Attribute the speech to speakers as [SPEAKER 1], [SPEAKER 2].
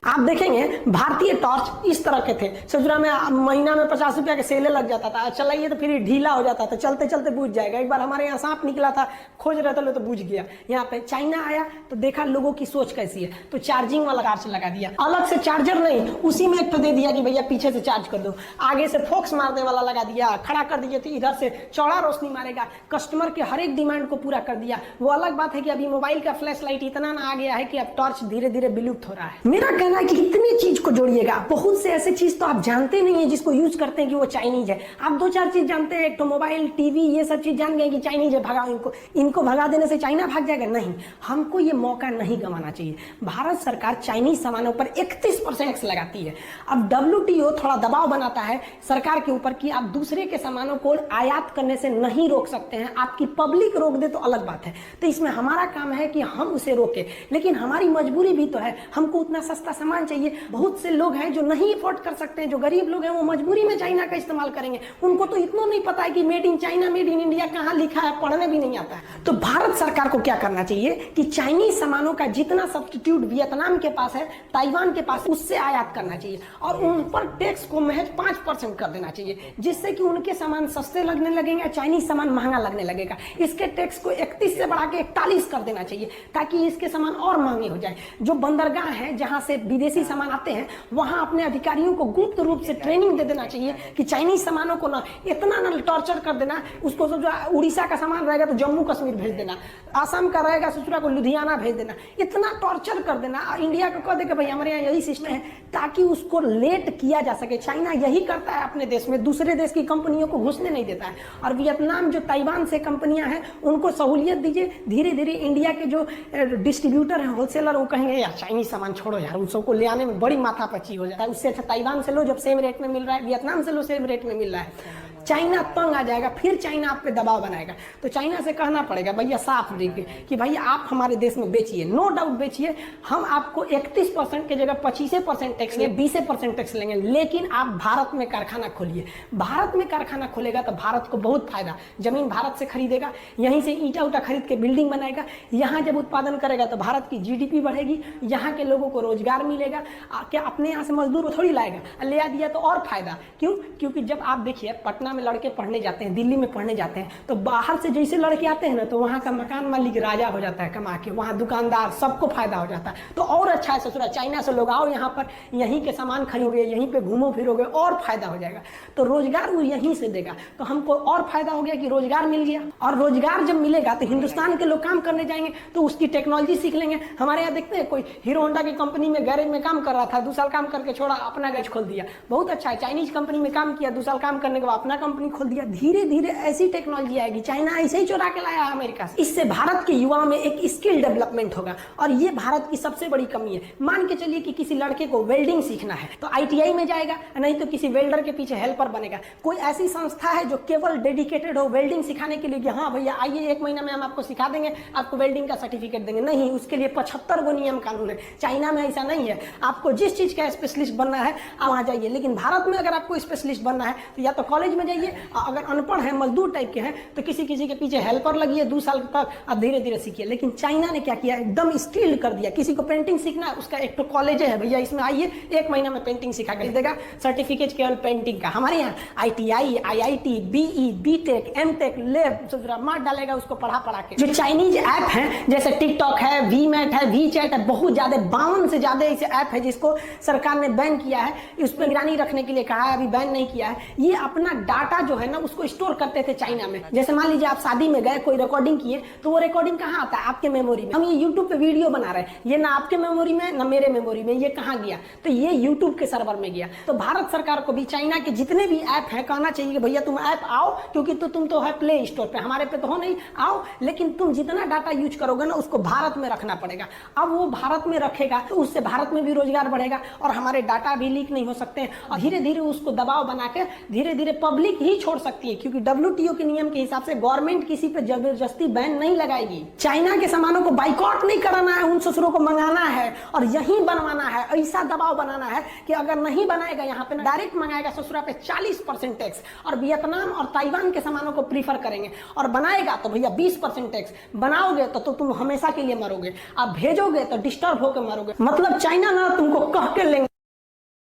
[SPEAKER 1] आप देखेंगे भारतीय टॉर्च इस तरह के थे, ससुरा में महीना में 50 रुपया के सेले लग जाता था, चलाइए तो फिर ढीला हो जाता था, चलते चलते बुझ जाएगा। एक बार हमारे यहाँ सांप निकला था, खोज रहे थे तो बुझ गया। यहाँ पे चाइना आया तो देखा लोगों की सोच कैसी है, तो चार्जिंग वाला टॉर्च लगा दिया, अलग से चार्जर नहीं, उसी में एक तो दे दिया कि भैया पीछे से चार्ज कर दो, आगे से फोक्स मारने वाला लगा दिया, खड़ा कर दिए तो इधर से चौड़ा रोशनी मारेगा, कस्टमर के हर एक डिमांड को पूरा कर दिया। वो अलग बात है कि अभी मोबाइल का फ्लैश लाइट इतना ना आ गया है कि अब टॉर्च धीरे धीरे विलुप्त हो रहा है। मेरा कहना है कि इतनी चीज को जोड़िएगा, बहुत से ऐसे चीज तो आप जानते नहीं है जिसको यूज करते हैं कि वो चाइनीज है। आप दो चार चीज जानते हैं, एक तो मोबाइल, टीवी, ये सब चीज जान गए कि चाइनीज है, भगाओ इनको भगा देने से चाइना भाग जाएगा। नहीं, हमको ये मौका नहीं गंवाना चाहिए। भारत सरकार चाइनीज सामानों पर 31% टैक्स लगाती है। अब WTO थोड़ा दबाव बनाता है सरकार के ऊपर कि आप दूसरे के सामानों को आयात करने से नहीं रोक सकते हैं, आपकी पब्लिक रोक दे तो अलग बात है। तो इसमें हमारा काम है कि हम उसे रोके, लेकिन हमारी मजबूरी भी तो है, हमको उतना सस्ता सामान चाहिए। बहुत से लोग हैं जो नहीं अफोर्ड कर सकते हैं, जो गरीब लोग हैं वो मजबूरी में चाइना का इस्तेमाल करेंगे। उनको तो इतना नहीं पता है कि made in China, made in India कहाँ लिखा है, पढ़ने भी नहीं आता है। तो भारत सरकार को क्या करना चाहिए कि चाइनीज सामानों का जितना सब्स्टिट्यूट वियतनाम के पास है, ताइवान के पास, उससे आयात करना चाहिए और उन पर टैक्स को महज 5% कर देना चाहिए, जिससे कि उनके सामान सस्ते लगने लगेंगे, चाइनीज सामान महंगा लगने लगेगा। इसके टैक्स को 31 से बढ़ा के 41 कर देना चाहिए ताकि इसके सामान और महंगे हो जाए। जो बंदरगाह है जहां से विदेशी सामान आते हैं, वहां अपने अधिकारियों को गुप्त रूप से ट्रेनिंग दे देना चाहिए कि चाइनीज सामानों को ना इतना ना टॉर्चर कर देना, उसको जो उड़ीसा का सामान रहेगा तो जम्मू कश्मीर भेज देना, आसाम का रहेगा ससुरा को लुधियाना भेज देना, इतना टॉर्चर कर देना। इंडिया को कह दे कि भाई हमारे यहाँ यही सिस्टम है, ताकि उसको लेट किया जा सके। चाइना यही करता है अपने देश में, दूसरे देश की कंपनियों को घुसने नहीं देता है। और वियतनाम जो ताइवान से कंपनियां हैं उनको सहूलियत दीजिए। धीरे धीरे इंडिया के जो डिस्ट्रीब्यूटर हैं, होलसेलर, वो कहेंगे यार चाइनीज सामान छोड़ो यार, उन सबको ले आने में बड़ी माथापच्ची हो जाता है, उससे अच्छा ताइवान से लो, जब सेम रेट में मिल रहा है, वियतनाम से लो सेम रेट में मिल रहा है। चाइना तंग आ जाएगा, फिर चाइना आप पे दबाव बनाएगा। तो चाइना से कहना पड़ेगा भैया साफ देखिए कि भैया आप हमारे देश में बेचिए, नो डाउट बेचिए, हम आपको 31% की जगह 25% टैक्स लेंगे, 20% टैक्स लेंगे, लेकिन आप भारत में कारखाना खोलिए। भारत में कारखाना खोलेगा तो भारत को बहुत फायदा, जमीन भारत से खरीदेगा, यहीं से ईंटा उटा खरीद के बिल्डिंग बनाएगा, यहाँ जब उत्पादन करेगा तो भारत की GDP बढ़ेगी, यहाँ के लोगों को रोजगार मिलेगा। क्या अपने यहाँ से मजदूर थोड़ी लाएगा, ले आ दिया तो और फायदा। क्यों? क्योंकि जब आप देखिए पटना में लड़के पढ़ने जाते हैं, दिल्ली में पढ़ने जाते हैं, तो बाहर से जैसे लड़के आते हैं ना, तो वहाँ का मकान मालिक राजा हो जाता है कमा के, वहाँ दुकानदार, सबको फायदा हो जाता है। तो और अच्छा है ससुरा, चाइना से लोग आओ यहाँ पर, यहीं के सामान खरीदोगे, यहीं पे घूमो फिरोगे, और फायदा हो जाएगा। तो रोजगार वो यहीं से देगा, तो हमको और फायदा हो गया कि रोजगार मिल गया। और रोजगार जब मिलेगा तो हिंदुस्तान के लोग काम करने जाएंगे, तो उसकी टेक्नोलॉजी सीख लेंगे। हमारे यहाँ देखते हैं कोई हीरो होंडा की कंपनी में गैरेज में काम कर रहा था, 2 साल काम करके छोड़ा, अपना गैरेज खोल दिया, बहुत अच्छा है। चाइनीज कंपनी में काम किया, 2 साल काम करने के बाद अपना कंपनी खोल दिया। धीरे धीरे ऐसी टेक्नोलॉजी आएगी, चाइना ऐसे ही चुरा के लाया है अमेरिका से। इससे भारत के युवाओं में एक स्किल डेवलपमेंट होगा, और ये भारत की सबसे बड़ी कमी है। मान के चलिए कि किसी लड़के को वेल्डिंग सीखना है तो ITI में जाएगा, नहीं तो किसी वेल्डर के पीछे हेल्पर बनेगा। कोई ऐसी संस्था है जो केवल डेडिकेटेड हो वेल्डिंग सिखाने के लिए कि हाँ भैया आइए 1 महीना में हम आपको सिखा देंगे, आपको वेल्डिंग का सर्टिफिकेट देंगे? नहीं, उसके लिए 75 गो नियम कानून है। चाइना में ऐसा नहीं है, आपको जिस चीज का स्पेशलिस्ट बनना है आप वहां जाइए। लेकिन भारत में अगर आपको स्पेशलिस्ट बनना है तो या तो कॉलेज में जाइए, अगर अनपढ़ है, मजदूर टाइप के हैं, तो किसी के पीछे हेल्पर लगिए 2 साल तक, अब धीरे धीरे सीखिए। लेकिन चाइना ने क्या किया, एकदम स्किल्ड कर दिया। किसी को पेंटिंग सीखना है, उसका एक तो कॉलेज है भैया, इसमें आइए 1 महीना में पेंटिंग सिखा कर देगा, सर्टिफिकेट केवल पेंटिंग का। हमारे यहाँ ITI, IIT, BE, BTech, MTech, lab मार डालेगा उसको पढ़ा के। जो चाइनीज ऐप है जैसे टिकटॉक है, VMAT है, VChat है, बहुत ज्यादा 52 से ज्यादा ऐसे ऐप है जिसको सरकार ने बैन किया है, उस पर निगरानी रखने के लिए कहा है, अभी बैन नहीं किया है। ये अपना डाटा जो है ना उसको स्टोर करते थे चाइना में। जैसे मान लीजिए आप शादी में गए, कोई रिकॉर्डिंग किए, तो वो रिकॉर्डिंग कहाँ आता है? आपके मेमोरी में। हम ये यूट्यूब पे वीडियो बना रहे हैं, ये ना आपके मेमोरी में ना मेरे मेमोरी में, ये कहाँ गया? तो ये यूट्यूब के सर्वर में गया। तो भारत सरकार को भी चाइना के जितने भी ऐप है कहना चाहिए कि भैया तुम ऐप आओ, क्योंकि तो तुम तो है प्ले स्टोर पे, हमारे पे तो हो नहीं, आओ, लेकिन तुम जितना डाटा यूज करोगे ना उसको भारत में रखना पड़ेगा। अब वो भारत में रखेगा तो उससे भारत में भी रोजगार बढ़ेगा और हमारे डाटा भी लीक नहीं हो सकते हैं। और धीरे धीरे उसको दबाव बना के धीरे धीरे पब्लिक ही छोड़ सकती है, क्योंकि WTO के नियम के हिसाब से गवर्नमेंट किसी पे जबरदस्ती बैन नहीं लगाएगी। चाइना के सामानों को बाइकआउट नहीं कराना है, उन ससुरों को मंगाना है और यहीं बनवाना है। ऐसा दबाव बनाना है कि अगर नहीं बनाएगा यहाँ पे, डायरेक्ट मंगाएगा ससुरा पे 40% टैक्स, और वियतनाम और ताइवान के सामानों को प्रीफर करेंगे। और बनाएगा तो भैया 20% टैक्स, बनाओगे तो तुम हमेशा के लिए मरोगे, आप भेजोगे तो डिस्टर्ब होकर मरोगे। मतलब चाइना ना तुमको कह आपके लेंगे।